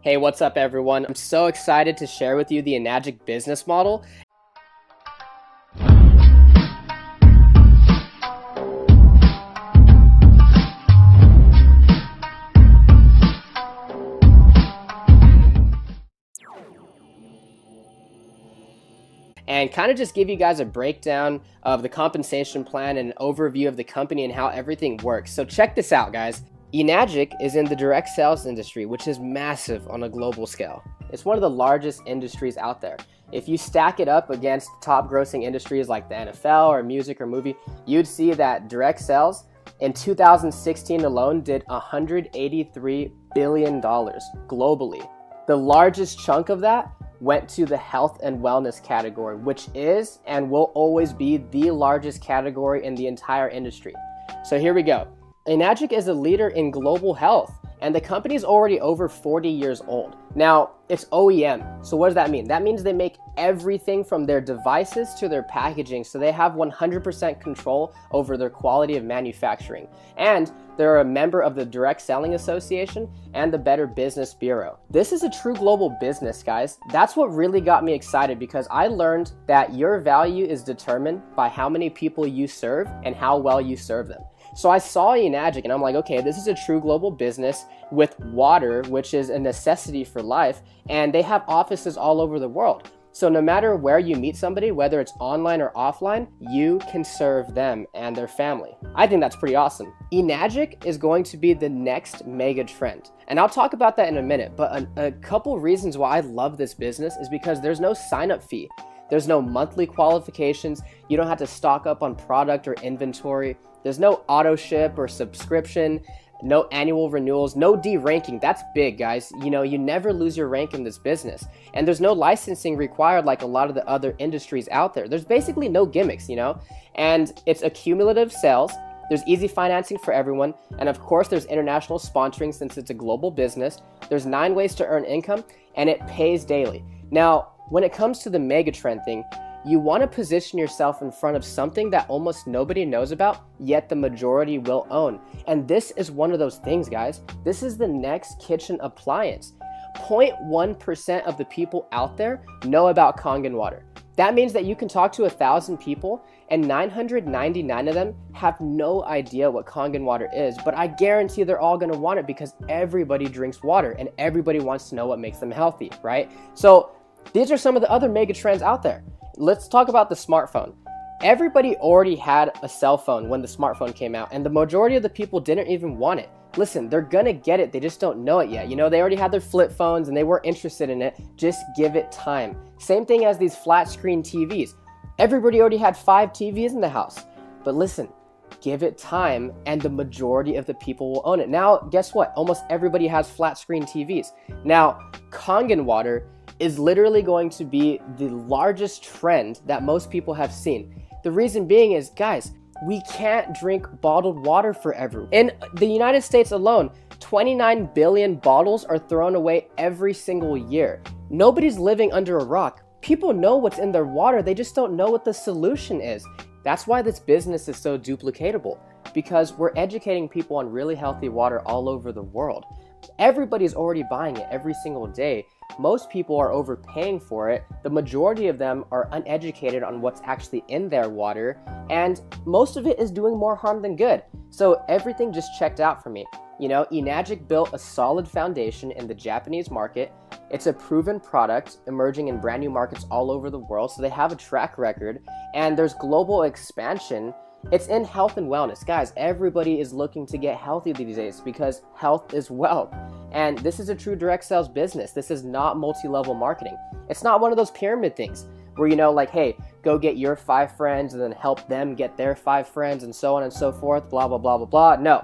Hey, what's up everyone? I'm so excited to share with you the Enagic business model. And kind of just give you guys a breakdown of the compensation plan and an overview of the company and how everything works. So check this out, guys. Enagic is in the direct sales industry, which is massive on a global scale. It's one of the largest industries out there. If you stack it up against top grossing industries like the NFL or music or movie, you'd see that direct sales in 2016 alone did $183 billion globally. The largest chunk of that went to the health and wellness category, which is and will always be the largest category in the entire industry. So here we go. Enagic is a leader in global health, and the company is already over 40 years old. Now, it's OEM. So what does that mean? That means they make everything from their devices to their packaging, so they have 100% control over their quality of manufacturing. And they're a member of the Direct Selling Association and the Better Business Bureau. This is a true global business, guys. That's what really got me excited, because I learned that your value is determined by how many people you serve and how well you serve them. So I saw Enagic and I'm like, okay, this is a true global business with water, which is a necessity for life, and they have offices all over the world. So no matter where you meet somebody, whether it's online or offline, you can serve them and their family. I think that's pretty awesome. Enagic is going to be the next mega trend. And I'll talk about that in a minute, but a couple reasons why I love this business is because there's no sign-up fee. There's no monthly qualifications. You don't have to stock up on product or inventory. There's no auto ship or subscription, no annual renewals, no de-ranking. That's big, guys. You know, you never lose your rank in this business. And there's no licensing required like a lot of the other industries out there. There's basically no gimmicks, you know? And it's accumulative sales. There's easy financing for everyone. And of course, there's international sponsoring since it's a global business. There's 9 ways to earn income, and it pays daily. Now, when it comes to the megatrend thing, you want to position yourself in front of something that almost nobody knows about, yet the majority will own. And this is one of those things, guys. This is the next kitchen appliance. 0.1% of the people out there know about Kangen water. That means that you can talk to 1,000 people and 999 of them have no idea what Kangen water is, but I guarantee they're all going to want it because everybody drinks water and everybody wants to know what makes them healthy, right? So these are some of the other mega trends out there. Let's talk about the smartphone. Everybody already had a cell phone when the smartphone came out, and the majority of the people didn't even want it. Listen, they're gonna get it, they just don't know it yet. You know, they already had their flip phones and they weren't interested in it. Just give it time. Same thing as these flat screen TVs. Everybody already had 5 TVs in the house. But listen, give it time and the majority of the people will own it. Now, guess what? Almost everybody has flat screen TVs. Now, Kangen water is literally going to be the largest trend that most people have seen. The reason being is, guys, we can't drink bottled water forever. In the United States alone, 29 billion bottles are thrown away every single year. Nobody's living under a rock. People know what's in their water, they just don't know what the solution is. That's why this business is so duplicatable, because we're educating people on really healthy water all over the world. Everybody's already buying it every single day. Most people are overpaying for it. The majority of them are uneducated on what's actually in their water, and most of it is doing more harm than good. So everything just checked out for me. You know, Enagic built a solid foundation in the Japanese market. It's a proven product emerging in brand new markets all over the world, so they have a track record, and there's global expansion. It's in health and wellness. Guys, everybody is looking to get healthy these days because health is wealth. And this is a true direct sales business. This is not multi-level marketing. It's not one of those pyramid things where, you know, like, hey, go get your 5 friends and then help them get their 5 friends and so on and so forth, blah, blah, blah, blah, blah. No,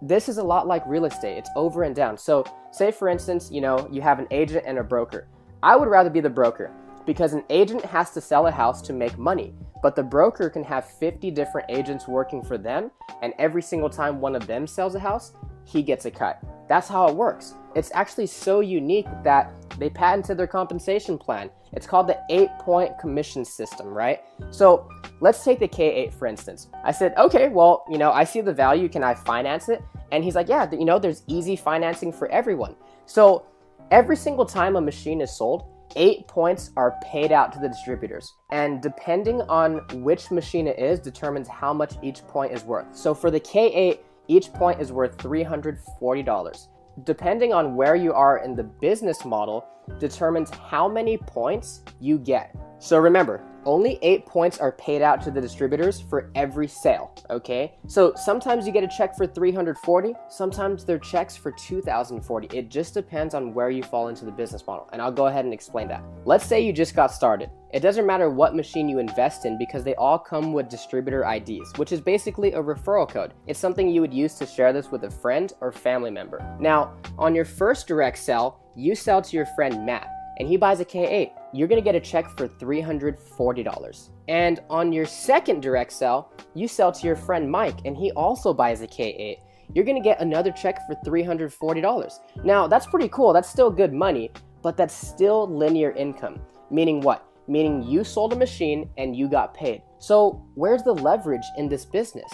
this is a lot like real estate. It's over and down. So say, for instance, you know, you have an agent and a broker. I would rather be the broker because an agent has to sell a house to make money. But the broker can have 50 different agents working for them, and every single time one of them sells a house, he gets a cut. That's how it works. It's actually so unique that they patented their compensation plan. It's called the 8-point commission system, right? So let's take the K8 for instance. I said, okay, well, you know, I see the value. Can I finance it? And he's like, yeah, you know, there's easy financing for everyone. So Every single time a machine is sold, 8 points are paid out to the distributors. And depending on which machine it is determines how much each point is worth. So for the K8, each point is worth $340. Depending on where you are in the business model determines how many points you get. So remember, only 8 points are paid out to the distributors for every sale, okay? So sometimes you get a check for 340, sometimes they're checks for 2040. It just depends on where you fall into the business model, and I'll go ahead and explain that. Let's say you just got started. It doesn't matter what machine you invest in because they all come with distributor IDs, which is basically a referral code. It's something you would use to share this with a friend or family member. Now, on your first direct sell, you sell to your friend Matt, and he buys a K8. You're gonna get a check for $340. And on your second direct sell, you sell to your friend Mike, and he also buys a K8. You're gonna get another check for $340. Now, that's pretty cool. That's still good money, but that's still linear income. Meaning what? Meaning you sold a machine and you got paid. So where's the leverage in this business?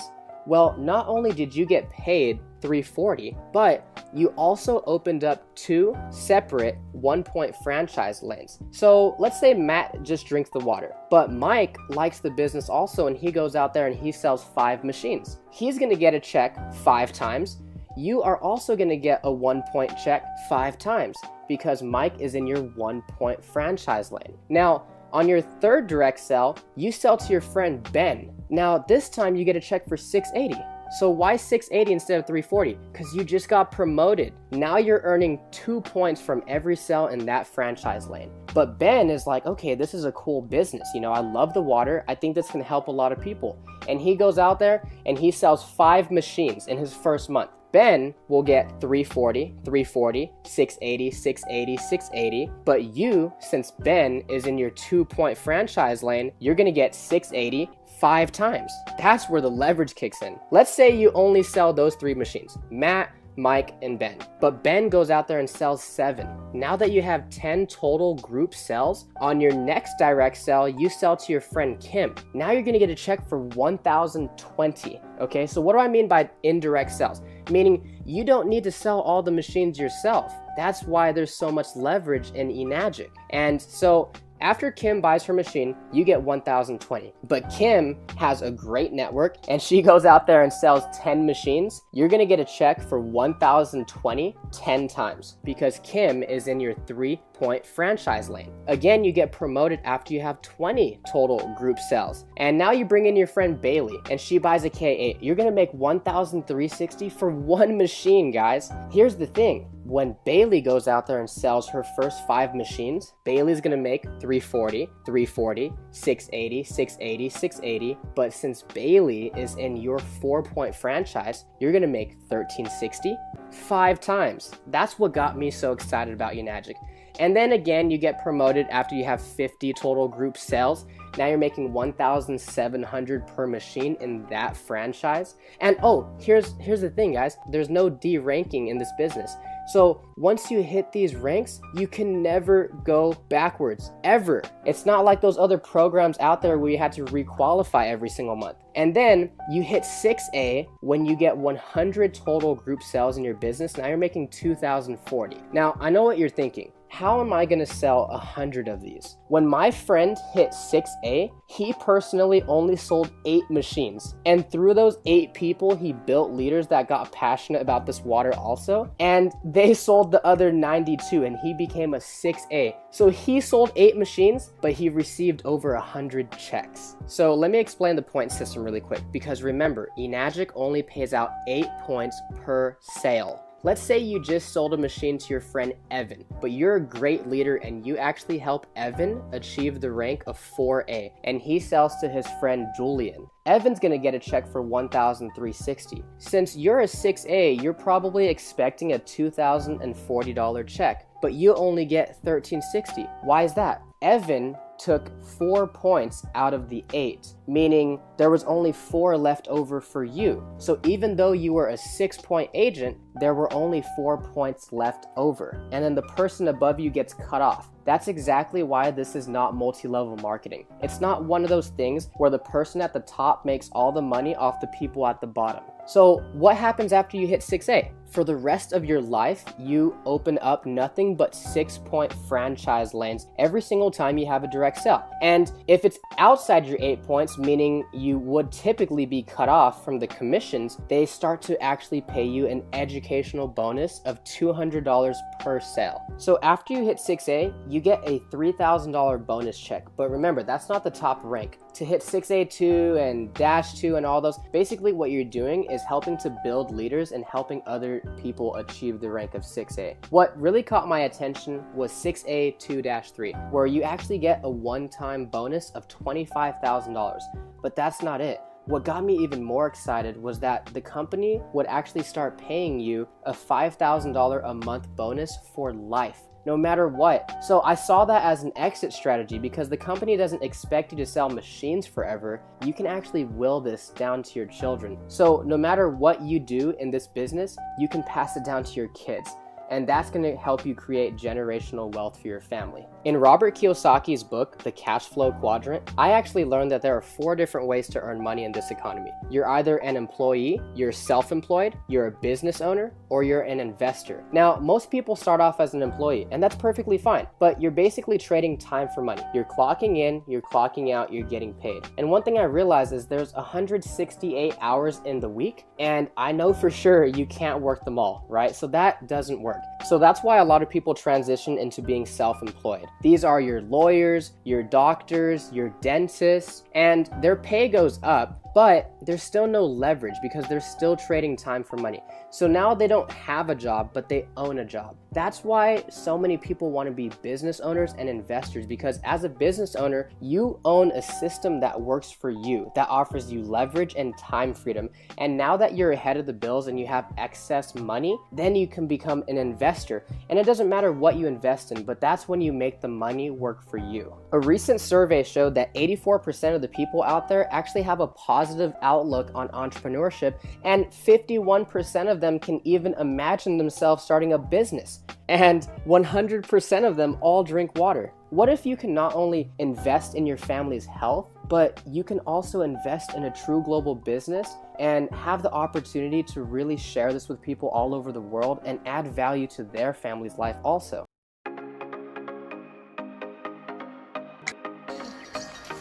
Well, not only did you get paid $340, but you also opened up 2 separate 1-point franchise lanes. So let's say Matt just drinks the water, but Mike likes the business also, and he goes out there and he sells 5 machines. He's gonna get a check 5 times. You are also gonna get a 1-point check 5 times because Mike is in your 1-point franchise lane. Now, on your third direct sell, you sell to your friend Ben. Now, this time you get a check for $680. So why $680 instead of $340? Because you just got promoted. Now you're earning 2 points from every sell in that franchise lane. But Ben is like, okay, this is a cool business. You know, I love the water. I think this can help a lot of people. And he goes out there and he sells 5 machines in his first month. Ben will get $340, $340, $680, $680, $680. But you, since Ben is in your 2-point franchise lane, you're gonna get $680 5 times. That's where the leverage kicks in. Let's say you only sell those 3 machines, Matt, Mike, and Ben. But Ben goes out there and sells 7. Now that you have 10 total group sales, on your next direct sell, you sell to your friend Kim. Now you're gonna get a check for $1,020. Okay, so what do I mean by indirect sales? Meaning you don't need to sell all the machines yourself. That's why there's so much leverage in Enagic. And so after Kim buys her machine, you get $1,020. But Kim has a great network and she goes out there and sells 10 machines. You're gonna get a check for $1,020 10 times because Kim is in your 3-point franchise lane. Again, you get promoted after you have 20 total group sales. And now you bring in your friend Bailey and she buys a K8. You're gonna make $1,360 for 1 machine, guys. Here's the thing. When Bailey goes out there and sells her first 5 machines, Bailey's gonna make $340, $340, $680, $680, $680. But since Bailey is in your 4-point franchise, you're gonna make $1,360 5 times. That's what got me so excited about Enagic. And then again, you get promoted after you have 50 total group sales. Now you're making $1,700 per machine in that franchise. And oh, here's the thing, guys. There's no D ranking in this business. So once you hit these ranks, you can never go backwards, ever. It's not like those other programs out there where you had to requalify every single month. And then you hit 6A when you get 100 total group sales in your business. Now you're making $2,040. Now, I know what you're thinking. How am I gonna sell 100 of these? When my friend hit 6A, he personally only sold 8 machines. And through those 8 people, he built leaders that got passionate about this water also. And they sold the other 92 and he became a 6A. So he sold 8 machines, but he received over 100 checks. So let me explain the point system really quick, because remember, Enagic only pays out 8 points per sale. Let's say you just sold a machine to your friend Evan, but you're a great leader and you actually help Evan achieve the rank of 4A, and he sells to his friend Julian. Evan's gonna get a check for $1,360. Since you're a 6A, you're probably expecting a $2,040 check, but you only get $1,360. Why is that? Evan took 4 points out of the 8, meaning there was only 4 left over for you. So even though you were a 6-point agent, there were only 4 points left over. And then the person above you gets cut off. That's exactly why this is not multi-level marketing. It's not one of those things where the person at the top makes all the money off the people at the bottom. So what happens after you hit 6A? For the rest of your life, you open up nothing but 6-point franchise lanes every single time you have a direct sale. And if it's outside your 8 points, meaning you would typically be cut off from the commissions, they start to actually pay you an educational bonus of $200 per sale. So after you hit 6A, you get a $3,000 bonus check. But remember, that's not the top rank. To hit 6A2 and Dash 2 and all those, basically what you're doing is helping to build leaders and helping other people achieve the rank of 6A. What really caught my attention was 6A2-3, where you actually get a one-time bonus of $25,000. But that's not it. What got me even more excited was that the company would actually start paying you a $5,000 a month bonus for life, no matter what. So I saw that as an exit strategy because the company doesn't expect you to sell machines forever. You can actually will this down to your children. So no matter what you do in this business, you can pass it down to your kids. And that's going to help you create generational wealth for your family. In Robert Kiyosaki's book, The Cash Flow Quadrant, I actually learned that there are 4 different ways to earn money in this economy. You're either an employee, you're self-employed, you're a business owner, or you're an investor. Now, most people start off as an employee, and that's perfectly fine, but you're basically trading time for money. You're clocking in, you're clocking out, you're getting paid. And one thing I realized is there's 168 hours in the week, and I know for sure you can't work them all, right? So that doesn't work. So that's why a lot of people transition into being self-employed. These are your lawyers, your doctors, your dentists, and their pay goes up, but there's still no leverage because they're still trading time for money. So now they don't have a job, but they own a job. That's why so many people want to be business owners and investors, because as a business owner, you own a system that works for you, that offers you leverage and time freedom. And now that you're ahead of the bills and you have excess money, then you can become an investor. And it doesn't matter what you invest in, but that's when you make the money work for you. A recent survey showed that 84% of the people out there actually have a positive outlook on entrepreneurship, and 51% of them can even imagine themselves starting a business. And 100% of them all drink water. What if you can not only invest in your family's health, but you can also invest in a true global business and have the opportunity to really share this with people all over the world and add value to their family's life also?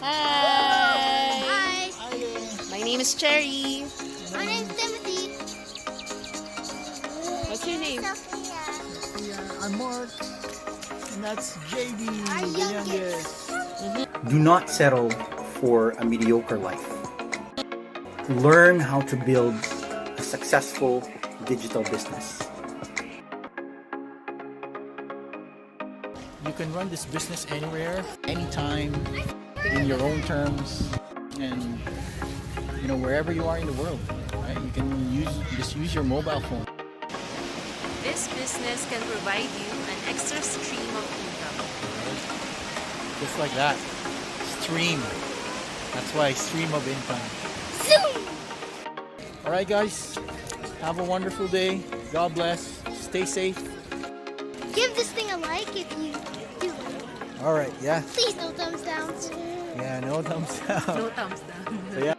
Hi. My name is Cherry. My name's Timothy. What's your name? I'm Mark, and that's JD, Our the youngest. youngest. Do not settle for a mediocre life. Learn how to build a successful digital business. You can run this business anywhere, anytime, in your own terms, and wherever you are in the world. Right? You can just use your mobile phone. This business can provide you an extra stream of income. Just like that. Stream. That's why stream of income. Zoom! Alright guys, have a wonderful day. God bless. Stay safe. Give this thing a like if you do it. Alright, yeah. Please no thumbs down. Yeah, no thumbs down. No thumbs down. So, yeah.